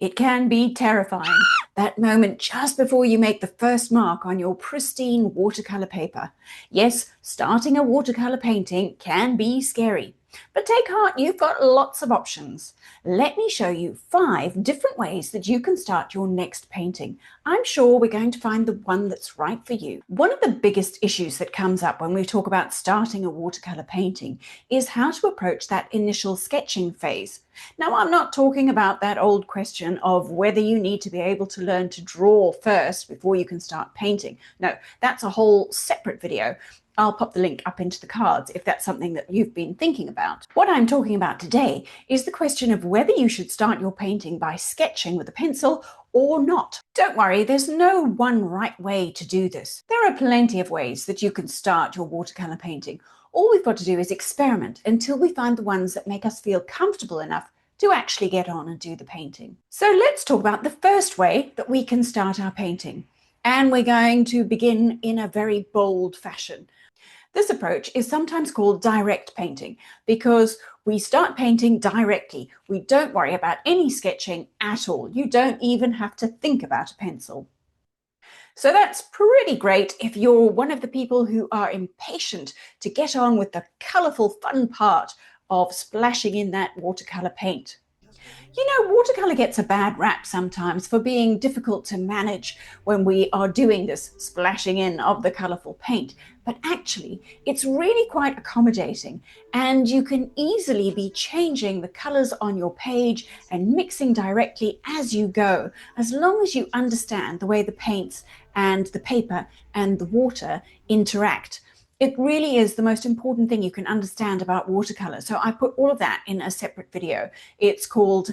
It can be terrifying, that moment just before you make the first mark on your pristine watercolor paper. Yes, starting a watercolor painting can be scary, but take heart, you've got lots of options. Let me show you 5 different ways that you can start your next painting. I'm sure we're going to find the one that's right for you. One of the biggest issues that comes up when we talk about starting a watercolor painting is how to approach that initial sketching phase. Now, I'm not talking about that old question of whether you need to be able to learn to draw first before you can start painting. No, that's a whole separate video. I'll pop the link up into the cards if that's something that you've been thinking about. What I'm talking about today is the question of whether you should start your painting by sketching with a pencil or not. Don't worry, there's no one right way to do this. There are plenty of ways that you can start your watercolor painting. All we've got to do is experiment until we find the ones that make us feel comfortable enough to actually get on and do the painting. So let's talk about the first way that we can start our painting. And we're going to begin in a very bold fashion. This approach is sometimes called direct painting because we start painting directly. We don't worry about any sketching at all. You don't even have to think about a pencil. So that's pretty great if you're one of the people who are impatient to get on with the colourful fun part of splashing in that watercolour paint. You know, watercolour gets a bad rap sometimes for being difficult to manage when we are doing this splashing in of the colourful paint, but actually it's really quite accommodating, and you can easily be changing the colours on your page and mixing directly as you go, as long as you understand the way the paints and the paper and the water interact. It really is the most important thing you can understand about watercolor. So I put all of that in a separate video. It's called,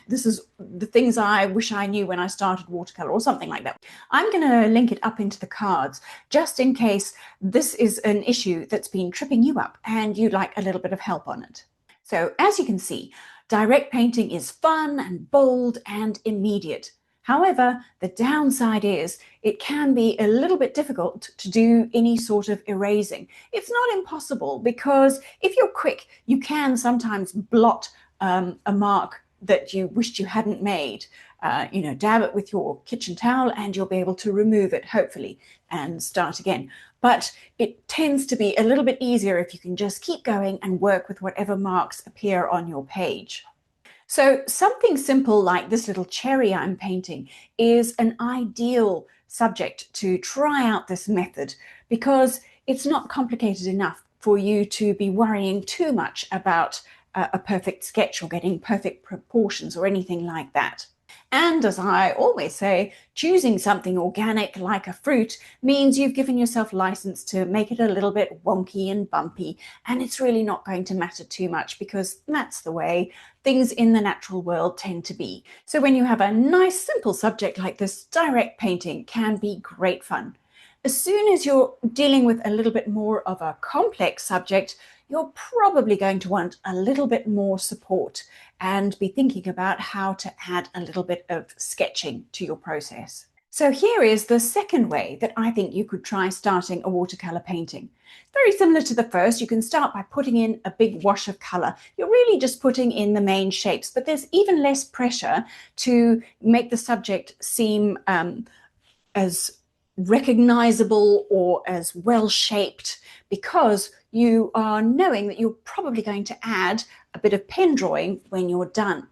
this is the things I wish I knew when I started watercolor, or something like that. I'm going to link it up into the cards just in case this is an issue that's been tripping you up and you'd like a little bit of help on it. So as you can see, direct painting is fun and bold and immediate. However, the downside is it can be a little bit difficult to do any sort of erasing. It's not impossible, because if you're quick, you can sometimes blot a mark that you wished you hadn't made. Dab it with your kitchen towel and you'll be able to remove it, hopefully, and start again. But it tends to be a little bit easier if you can just keep going and work with whatever marks appear on your page. So something simple like this little cherry I'm painting is an ideal subject to try out this method, because it's not complicated enough for you to be worrying too much about a perfect sketch or getting perfect proportions or anything like that. And as I always say, choosing something organic like a fruit means you've given yourself license to make it a little bit wonky and bumpy, and it's really not going to matter too much, because that's the way things in the natural world tend to be. So when you have a nice simple subject like this, direct painting can be great fun. As soon as you're dealing with a little bit more of a complex subject, you're probably going to want a little bit more support and be thinking about how to add a little bit of sketching to your process. So here is the second way that I think you could try starting a watercolor painting. Very similar to the first, you can start by putting in a big wash of color. You're really just putting in the main shapes, but there's even less pressure to make the subject seem as recognizable or as well shaped, because you are knowing that you're probably going to add a bit of pen drawing when you're done.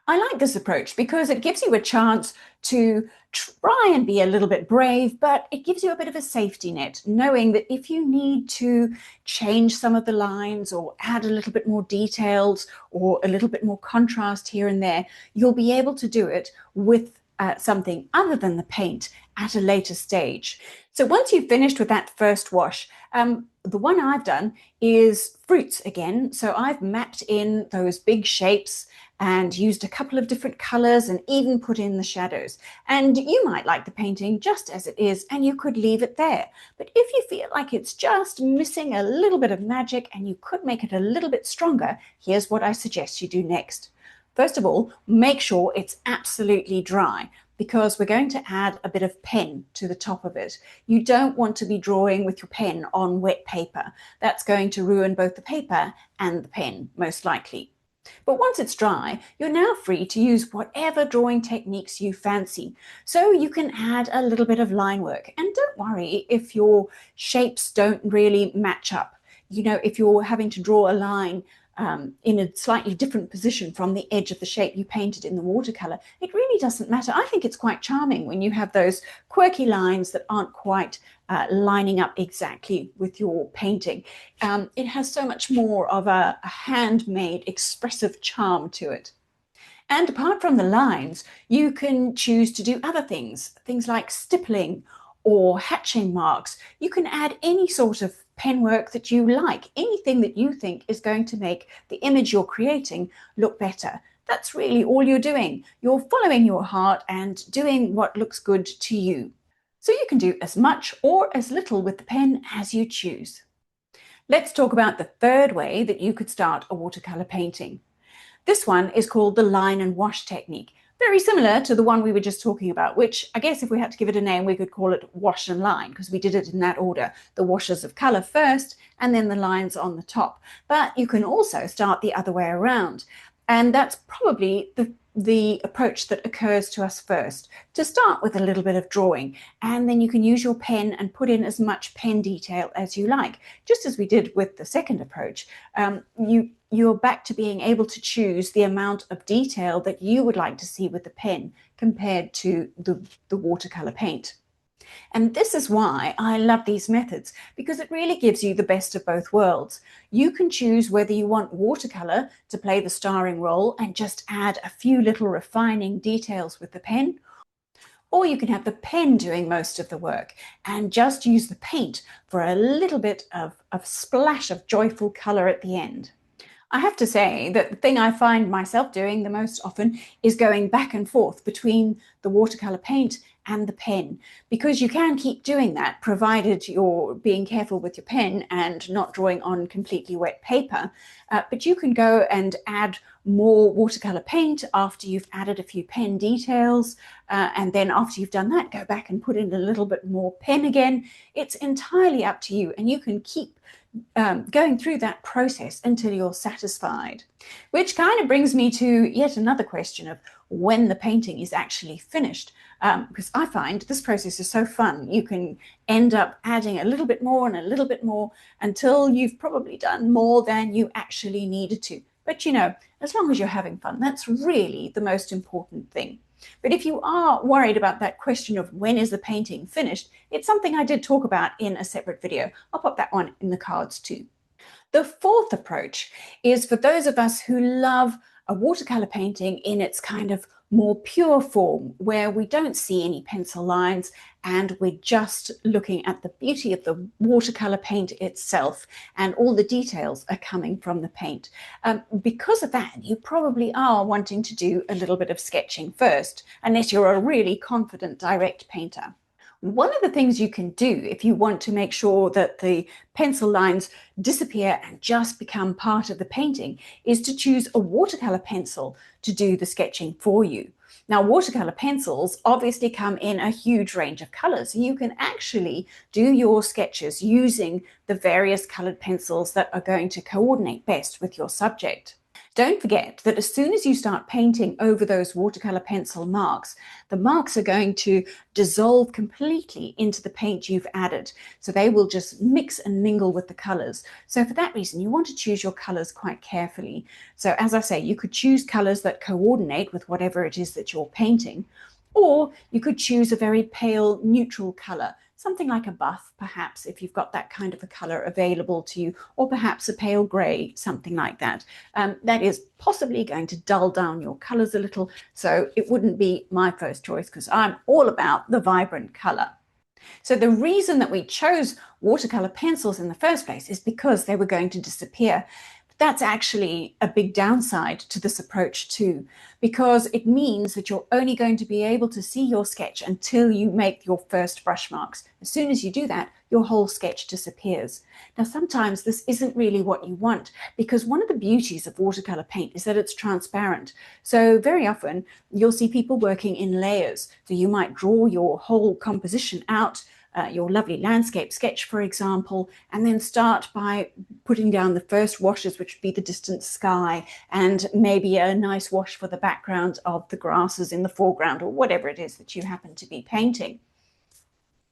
I like this approach because it gives you a chance to try and be a little bit brave, but it gives you a bit of a safety net, knowing that if you need to change some of the lines or add a little bit more details or a little bit more contrast here and there, you'll be able to do it with something other than the paint at a later stage. So once you've finished with that first wash, the one I've done is fruits again. So I've mapped in those big shapes and used a couple of different colors and even put in the shadows. And you might like the painting just as it is, and you could leave it there. But if you feel like it's just missing a little bit of magic and you could make it a little bit stronger, here's what I suggest you do next. First of all, make sure it's absolutely dry, because we're going to add a bit of pen to the top of it. You don't want to be drawing with your pen on wet paper. That's going to ruin both the paper and the pen, most likely. But once it's dry, you're now free to use whatever drawing techniques you fancy. So you can add a little bit of line work. And don't worry if your shapes don't really match up. You know, if you're having to draw a line in a slightly different position from the edge of the shape you painted in the watercolor, it really doesn't matter. I think it's quite charming when you have those quirky lines that aren't quite lining up exactly with your painting. It has so much more of a handmade expressive charm to it. And apart from the lines, you can choose to do other things like stippling or hatching marks. You can add any sort of pen work that you like, anything that you think is going to make the image you're creating look better. That's really all you're doing. You're following your heart and doing what looks good to you. So you can do as much or as little with the pen as you choose. Let's talk about the third way that you could start a watercolor painting. This one is called the line and wash technique. Very similar to the one we were just talking about, which I guess if we had to give it a name, we could call it wash and line, because we did it in that order. The washes of color first, and then the lines on the top. But you can also start the other way around. And that's probably the approach that occurs to us first, to start with a little bit of drawing, and then you can use your pen and put in as much pen detail as you like. Just as we did with the second approach, you're back to being able to choose the amount of detail that you would like to see with the pen compared to the watercolor paint. And this is why I love these methods, because it really gives you the best of both worlds. You can choose whether you want watercolor to play the starring role and just add a few little refining details with the pen, or you can have the pen doing most of the work and just use the paint for a little bit of splash of joyful color at the end. I have to say that the thing I find myself doing the most often is going back and forth between the watercolor paint and the pen, because you can keep doing that provided you're being careful with your pen and not drawing on completely wet paper. But you can go and add more watercolor paint after you've added a few pen details, and then after you've done that, go back and put in a little bit more pen again. It's entirely up to you, and you can keep going through that process until you're satisfied. Which kind of brings me to yet another question of when the painting is actually finished, because I find this process is so fun. You can end up adding a little bit more and a little bit more until you've probably done more than you actually needed to. But you know, as long as you're having fun, that's really the most important thing. But if you are worried about that question of when is the painting finished, it's something I did talk about in a separate video. I'll pop that one in the cards too. The fourth approach is for those of us who love a watercolor painting in its kind of more pure form, where we don't see any pencil lines and we're just looking at the beauty of the watercolor paint itself, and all the details are coming from the paint. Because of that, you probably are wanting to do a little bit of sketching first, unless you're a really confident direct painter. One of the things you can do if you want to make sure that the pencil lines disappear and just become part of the painting is to choose a watercolor pencil to do the sketching for you. Now, watercolor pencils obviously come in a huge range of colors. You can actually do your sketches using the various colored pencils that are going to coordinate best with your subject. Don't forget that as soon as you start painting over those watercolor pencil marks, the marks are going to dissolve completely into the paint you've added. So they will just mix and mingle with the colors. So for that reason, you want to choose your colors quite carefully. So as I say, you could choose colors that coordinate with whatever it is that you're painting, or you could choose a very pale neutral color, something like a buff, perhaps, if you've got that kind of a color available to you, or perhaps a pale gray, something like that. That is possibly going to dull down your colors a little, so it wouldn't be my first choice because I'm all about the vibrant color. So the reason that we chose watercolor pencils in the first place is because they were going to disappear. That's actually a big downside to this approach too, because it means that you're only going to be able to see your sketch until you make your first brush marks. As soon as you do that, your whole sketch disappears. Now, sometimes this isn't really what you want, because one of the beauties of watercolor paint is that it's transparent. So very often you'll see people working in layers. So you might draw your whole composition out your lovely landscape sketch, for example, and then start by putting down the first washes, which would be the distant sky, and maybe a nice wash for the background of the grasses in the foreground, or whatever it is that you happen to be painting.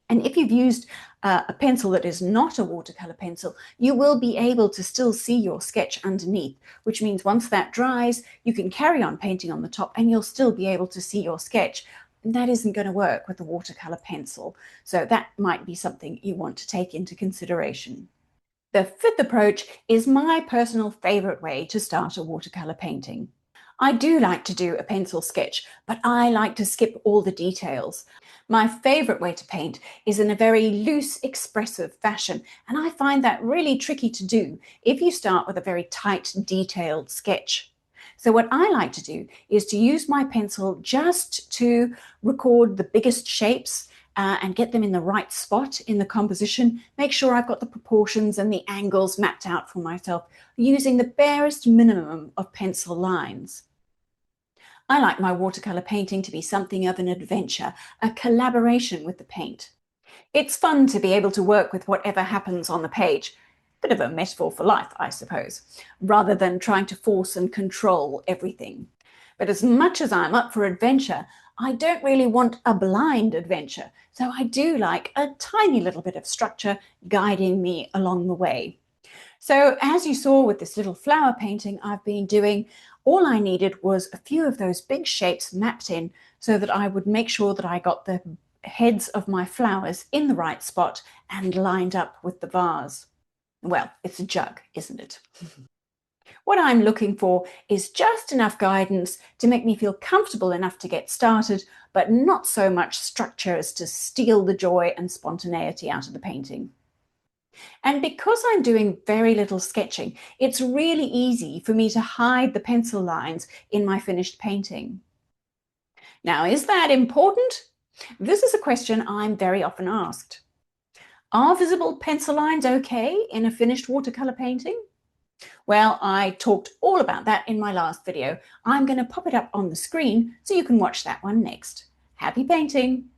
And if you've used a pencil that is not a watercolor pencil, you will be able to still see your sketch underneath, which means once that dries, you can carry on painting on the top and you'll still be able to see your sketch. And that isn't going to work with a watercolor pencil. So that might be something you want to take into consideration. The fifth approach is my personal favorite way to start a watercolor painting. I do like to do a pencil sketch, but I like to skip all the details. My favorite way to paint is in a very loose, expressive fashion, and I find that really tricky to do if you start with a very tight, detailed sketch. So what I like to do is to use my pencil just to record the biggest shapes and get them in the right spot in the composition, make sure I've got the proportions and the angles mapped out for myself using the barest minimum of pencil lines. I like my watercolor painting to be something of an adventure, a collaboration with the paint. It's fun to be able to work with whatever happens on the page. Bit of a metaphor for life, I suppose, rather than trying to force and control everything. But as much as I'm up for adventure, I don't really want a blind adventure, so I do like a tiny little bit of structure guiding me along the way. So as you saw with this little flower painting I've been doing, all I needed was a few of those big shapes mapped in so that I would make sure that I got the heads of my flowers in the right spot and lined up with the vase. Well, it's a jug, isn't it? What I'm looking for is just enough guidance to make me feel comfortable enough to get started, but not so much structure as to steal the joy and spontaneity out of the painting. And because I'm doing very little sketching, it's really easy for me to hide the pencil lines in my finished painting. Now, is that important? This is a question I'm very often asked. Are visible pencil lines okay in a finished watercolor painting? Well, I talked all about that in my last video. I'm going to pop it up on the screen so you can watch that one next. Happy painting!